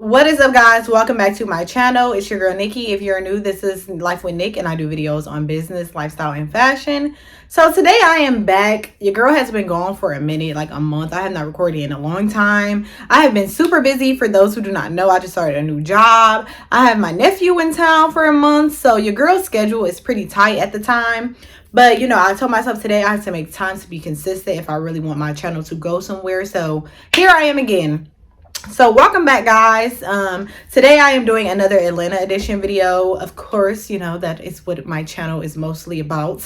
What is up, guys? Welcome back to my channel. It's your girl Nikki. If you're new, this is Life with Nick, and I do videos on business, lifestyle, and fashion. So today I am back. Your girl has been gone for a minute, like a month. I have not recorded in a long time. I have been super busy. For those who do not know, I just started a new job. I have my nephew in town for a month, so your girl's schedule is pretty tight at the time. But I told myself today I have to make time to be consistent if I really want my channel to go somewhere. So here I am again. So welcome back, guys. Today I am doing another Atlanta edition video. Of course, that is what my channel is mostly about.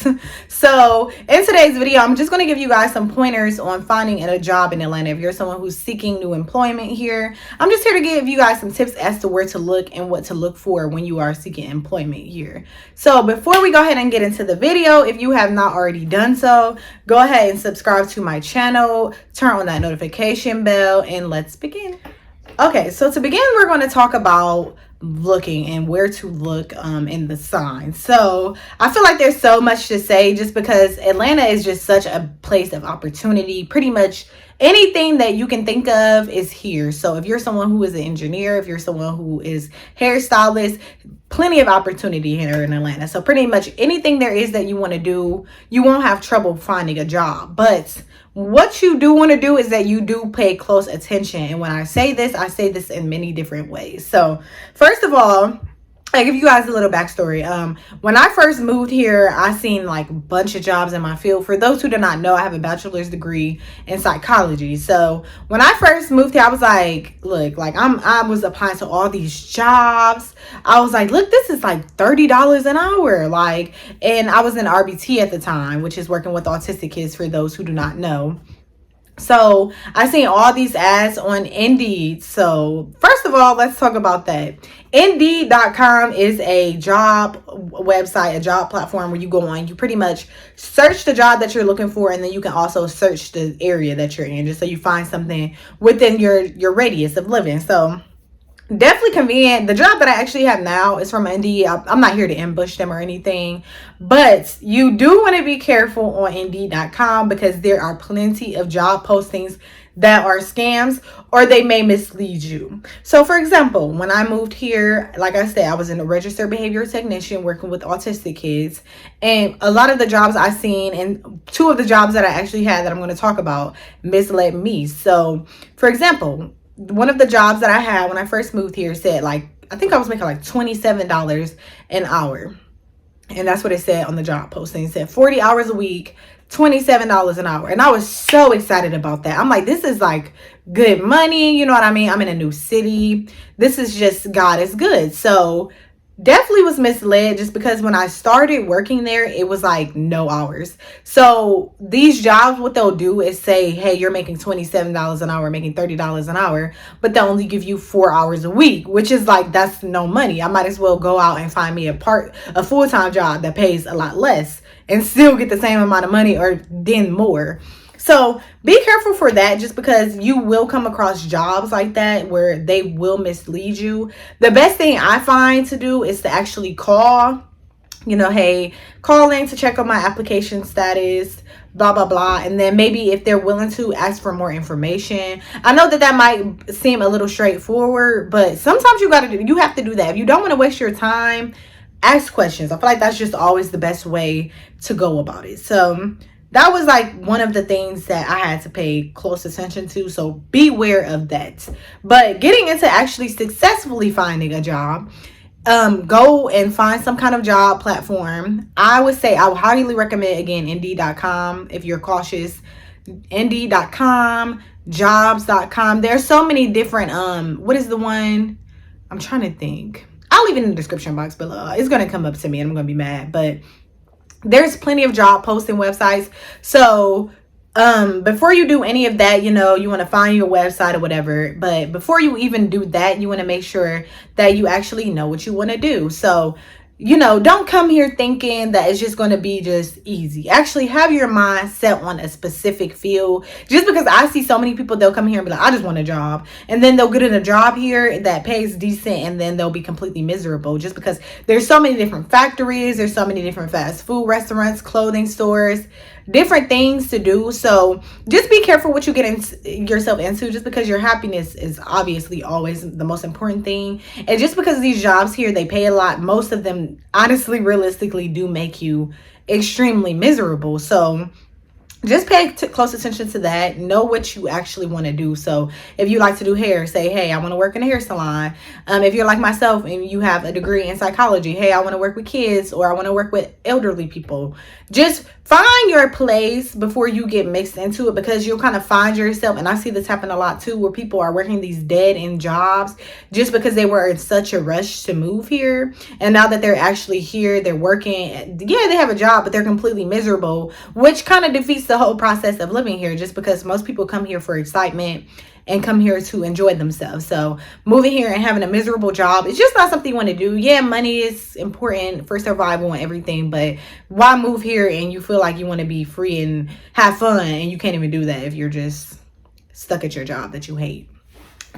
So in today's video, I'm just going to give you guys some pointers on finding a job in Atlanta. If you're someone who's seeking new employment here, I'm just here to give you guys some tips as to where to look and what to look for when you are seeking employment here. So before we go ahead and get into the video, if you have not already done so, go ahead and subscribe to my channel, turn on that notification bell, and let's begin. Okay, so to begin, we're going to talk about looking and where to look in the signs. So I feel like there's so much to say just because Atlanta is just such a place of opportunity. Pretty much anything that you can think of is here. So if you're someone who is an engineer, if you're someone who is hairstylist, plenty of opportunity here in Atlanta. So pretty much anything there is that you want to do, you won't have trouble finding a job. But what you do want to do is that you do pay close attention. And when I say this in many different ways. So first of all, I give you guys a little backstory. When I first moved here, I seen like a bunch of jobs in my field. For those who do not know, I have a bachelor's degree in psychology. So when I first moved here, I was like, look, like I was applying to all these jobs. I was like, look, this is like $30 an hour. Like, and I was in RBT at the time, which is working with autistic kids, for those who do not know. So I seen all these ads on Indeed. So first of all, let's talk about that. Indeed.com is a job website, a job platform where you go on, you pretty much search the job that you're looking for, and then you can also search the area that you're in, just so you find something within your radius of living. So definitely convenient. The job that I actually have now is from Indeed. I'm not here to ambush them or anything, but you do want to be careful on Indeed.com because there are plenty of job postings that are scams, or they may mislead you. So for example, when I moved here, like I said, I was in a registered behavior technician working with autistic kids, and a lot of the jobs I seen, and two of the jobs that I actually had that I'm going to talk about, misled me. So for example, one of the jobs that I had when I first moved here said, like, I think I was making like $27 an hour. And that's what it said on the job posting. It said 40 hours a week, $27 an hour. And I was so excited about that. I'm like, this is like good money. You know what I mean? I'm in a new city. This is just, God is good. So definitely was misled, just because when I started working there, it was like no hours. So these jobs, what they'll do is say, hey, you're making $27 an hour, making $30 an hour, but they'll only give you 4 hours a week, which is like, that's no money. I might as well go out and find me a full-time job that pays a lot less and still get the same amount of money, or then more. So be careful for that, just because you will come across jobs like that where they will mislead you. The best thing I find to do is to actually call, hey, call in to check on my application status, blah, blah, blah. And then maybe if they're willing to, ask for more information. I know that might seem a little straightforward, but sometimes you have to do that. If you don't want to waste your time, ask questions. I feel like that's just always the best way to go about it. So that was like one of the things that I had to pay close attention to. So beware of that. But getting into actually successfully finding a job, go and find some kind of job platform. I would highly recommend, again, Indeed.com if you're cautious. Indeed.com, jobs.com. There's so many different, what is the one? I'm trying to think. I'll leave it in the description box below. It's going to come up to me and I'm going to be mad. But there's plenty of job posting websites. So before you do any of that, you want to find your website or whatever. But before you even do that, you want to make sure that you actually know what you want to do. So don't come here thinking that it's just going to be just easy. Actually have your mind set on a specific field. Just because I see so many people, they'll come here and be like, I just want a job. And then they'll get in a job here that pays decent, and then they'll be completely miserable, just because there's so many different factories. There's so many different fast food restaurants, clothing stores. different things to do. So just be careful what you get yourself into, just because your happiness is obviously always the most important thing. And just because these jobs here, they pay a lot, most of them honestly, realistically do make you extremely miserable. So just pay close attention to that. Know what you actually want to do. So if you like to do hair, say, hey, I want to work in a hair salon. If you're like myself and you have a degree in psychology, hey, I want to work with kids, or I want to work with elderly people. Just find your place before you get mixed into it, because you'll kind of find yourself, and I see this happen a lot too, where people are working these dead end jobs just because they were in such a rush to move here. And now that they're actually here, they're working, yeah, they have a job, but they're completely miserable, which kind of defeats the whole process of living here, just because most people come here for excitement and come here to enjoy themselves. So moving here and having a miserable job, it's just not something you want to do. Yeah, money is important for survival and everything, but why move here and you feel like you want to be free and have fun, and you can't even do that if you're just stuck at your job that you hate?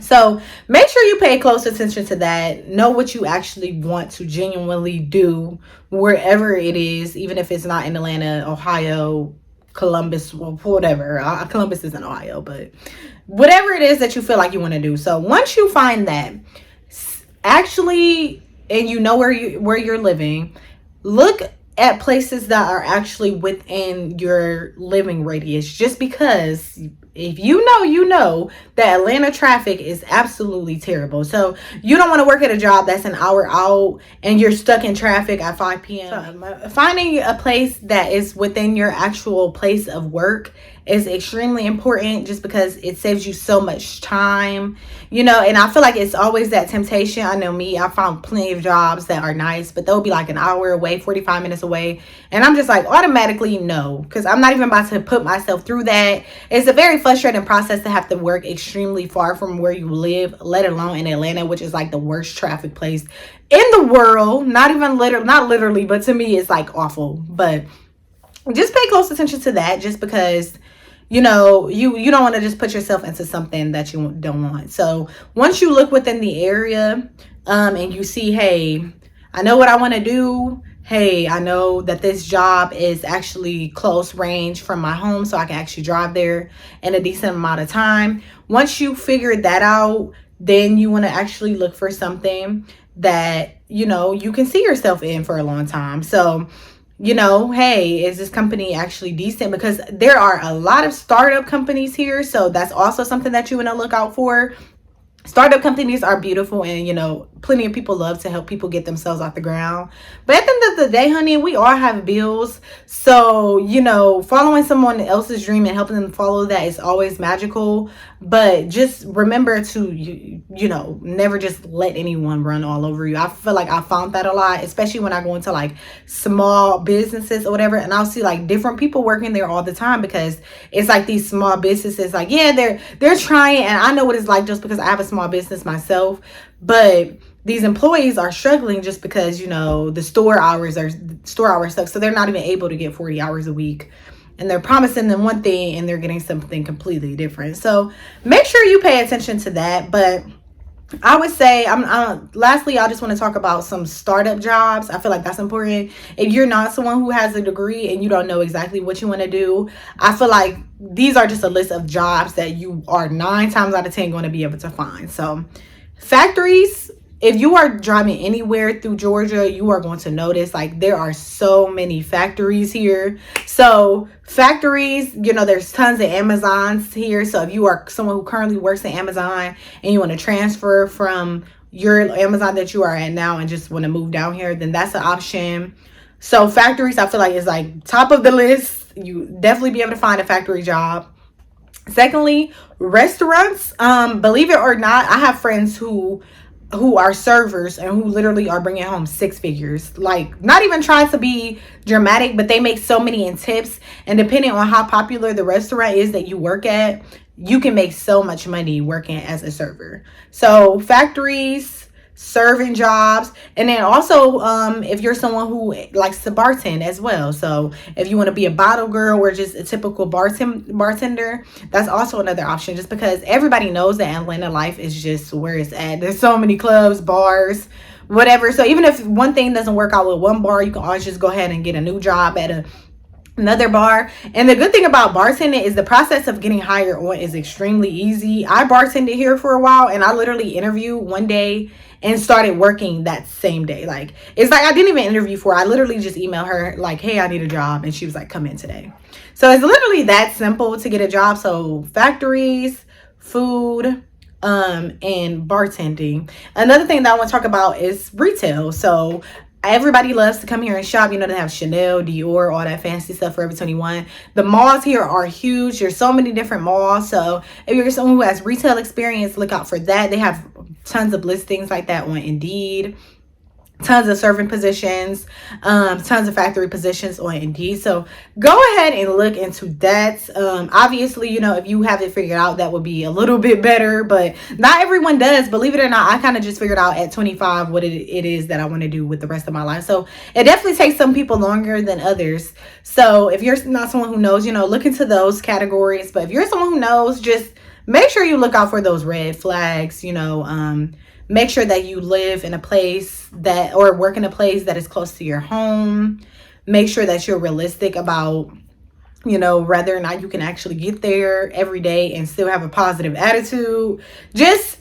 So make sure you pay close attention to that. Know what you actually want to genuinely do wherever it is, even if it's not in Atlanta, Ohio, Columbus, well, whatever. Columbus isn't Ohio, but whatever it is that you feel like you want to do. So once you find that, actually, and you know where you're living, look at places that are actually within your living radius, just because if you know that Atlanta traffic is absolutely terrible. So you don't want to work at a job that's an hour out and you're stuck in traffic at 5 p.m. So finding a place that is within your actual place of work is extremely important, just because it saves you so much time, and I feel like it's always that temptation. I know me, I found plenty of jobs that are nice, but they'll be like an hour away, 45 minutes away, and I'm just like automatically no, because I'm not even about to put myself through that. It's a very frustrating process to have to work extremely far from where you live, let alone in Atlanta, which is like the worst traffic place in the world. Not literally, but to me it's like awful. But just pay close attention to that, just because you don't want to just put yourself into something that you don't want. So once you look within the area, and you see, hey, I know what I want to do. Hey, I know that this job is actually close range from my home, so I can actually drive there in a decent amount of time. Once you figure that out, then you want to actually look for something that, you can see yourself in for a long time. So hey, is this company actually decent? Because there are a lot of startup companies here. So that's also something that you want to look out for. Startup companies are beautiful, and plenty of people love to help people get themselves off the ground. But at the end of the day, honey, we all have bills. So following someone else's dream and helping them follow that is always magical. But just remember to never just let anyone run all over you. I feel like I found that a lot, especially when I go into like small businesses or whatever, and I'll see like different people working there all the time, because it's like these small businesses, like, yeah, they're trying, and I know what it's like just because I have a small business myself. But these employees are struggling just because the store hours suck, so they're not even able to get 40 hours a week, and they're promising them one thing and they're getting something completely different. So make sure you pay attention to that. But I would say, lastly, I just want to talk about some startup jobs. I feel like that's important. If you're not someone who has a degree and you don't know exactly what you want to do, I feel like these are just a list of jobs that you are 9 times out of 10 going to be able to find. So factories, if you are driving anywhere through Georgia, you are going to notice like there are so many factories here. So factories, there's tons of Amazons here. So if you are someone who currently works at Amazon and you want to transfer from your Amazon that you are at now and just want to move down here, then that's an option. So factories, I feel like, is like top of the list. You definitely be able to find a factory job. Secondly, restaurants. Believe it or not, I have friends who are servers and who literally are bringing home 6 figures. Like, not even trying to be dramatic, but they make so many in tips, and depending on how popular the restaurant is that you work at, you can make so much money working as a server. So factories, serving jobs, and then also if you're someone who likes to bartend as well. So if you want to be a bottle girl or just a typical bartender, that's also another option, just because everybody knows that Atlanta life is just where it's at. There's so many clubs, bars, whatever. So even if one thing doesn't work out with one bar, you can always just go ahead and get a new job at another bar. And the good thing about bartending is the process of getting hired on is extremely easy. I bartended here for a while, and I literally interviewed one day and started working that same day. Like, it's like I didn't even interview for her. I literally just emailed her like, hey, I need a job, and she was like, come in today. So it's literally that simple to get a job. So factories, food, and bartending. Another thing that I want to talk about is retail. So everybody loves to come here and shop. You know, they have Chanel, Dior, all that fancy stuff, Forever 21. The malls here are huge. There's so many different malls. So if you're someone who has retail experience, look out for that. They have tons of listings like that on Indeed. Tons of serving positions, tons of factory positions on Indeed. So go ahead and look into that. Obviously, you know, if you have it figured out, that would be a little bit better, but not everyone does. Believe it or not, I kind of just figured out at 25 what it is that I want to do with the rest of my life. So it definitely takes some people longer than others. So if you're not someone who knows, you know, look into those categories. But if you're someone who knows, just make sure you look out for those red flags, you know. Make sure that you live in a place that, or work in a place that is close to your home. Make sure that you're realistic about, you know, whether or not you can actually get there every day and still have a positive attitude. Just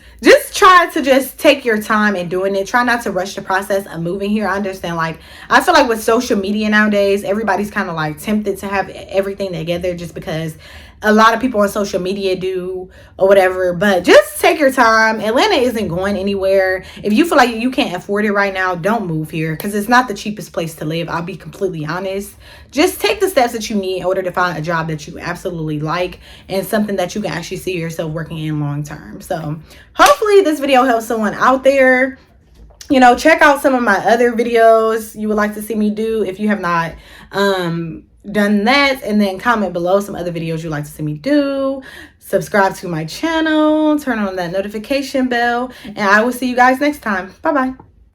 try to just take your time in doing it. Try not to rush the process of moving here. I understand, like, I feel like with social media nowadays, everybody's kind of like tempted to have everything together just because a lot of people on social media do or whatever. But just take your time. Atlanta isn't going anywhere. If you feel like you can't afford it right now, don't move here, because it's not the cheapest place to live. I'll be completely honest. Just take the steps that you need in order to find a job that you absolutely like and something that you can actually see yourself working in long term. So hopefully this video helps someone out there. You know, check out some of my other videos you would like to see me do if you have not done that, and then comment below some other videos you'd like to see me do. Subscribe to my channel, turn on that notification bell, and I will see you guys next time. Bye bye.